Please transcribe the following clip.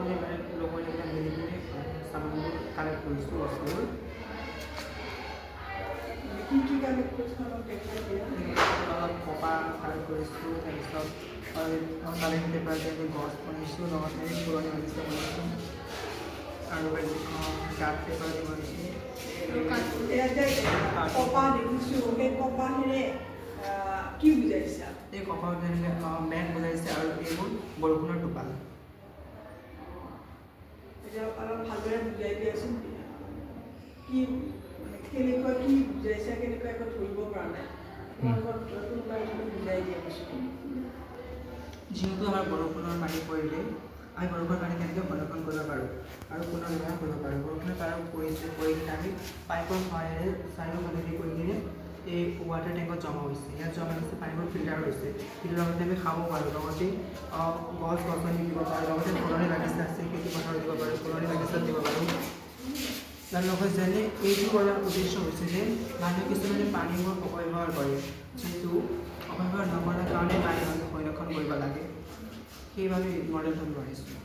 সকলোৱে মানে লগৰ এটা মিলি পিনে সামানবোৰ কালেক্ট কৰিছোঁ বস্তুবোৰ। কি কালেক্ট কৰিছোঁ অলপ দেখাই দিয়া। অলপ কপা কালেক্ট কৰিছোঁ, তাৰপিছত কালেক্ট পেপাৰ যেনেকৈ গছ বনাইছোঁ, লগতে পুৰণি বাগিচা বনাইছোঁ আৰু কাঠ পেপাৰ দি বনাইছোঁ। কপা দেখিছোঁ, সেই কপাহেৰে কি বুজাইছা? এই কপাৰ যেনেকৈ মেঘ বুজাইছে আৰু এইবোৰ বৰষুণৰ টোপাল। এতিয়া অলপ ভালদৰে বুজাই দিয়াচোন। কি মানে কেনেকুৱা কি বুজাইছা, কেনেকুৱা একো ধৰিব পৰা নাই। তোমালোকৰ কোনোবাই যদি বুজাই দিয়া বস্তু। যিহেতু আমাৰ বৰষুণৰ পানী পৰিলে আমি বৰষুণৰ পানী কেনেকৈ সংৰক্ষণ কৰিব পাৰোঁ আৰু পুনৰ্ব্যৱহাৰ কৰিব পাৰোঁ। বৰষুণৰ পানী পৰিলে আমি পাইপৰ সহায়েৰে চাৰিওফালেদি কৰি কিনে এই ৱাটাৰ টেংকত জমা হৈছে। ইয়াত জমা হৈছে পানীবোৰ ফিল্টাৰ হৈছে, কিন্তু লগতে আমি খাব পাৰোঁ, লগতে গছ গছনি দিব পাৰোঁ, লগতে ফুলনি বাগিচা আছে খেতি পথাৰত দিব পাৰোঁ, ফুলনি বাগিচাত দিব পাৰোঁ। তাৰ লগত যেনে এইটো কৰাৰ উদ্দেশ্য হৈছে যে মানুহে কিছুমানে পানীবোৰ অপব্যৱহাৰ কৰে, যিটো অপব্যৱহাৰ নকৰাৰ কাৰণে পানী আমি সংৰক্ষণ কৰিব লাগে, সেইবাবে এই মডেলটো বনাইছোঁ।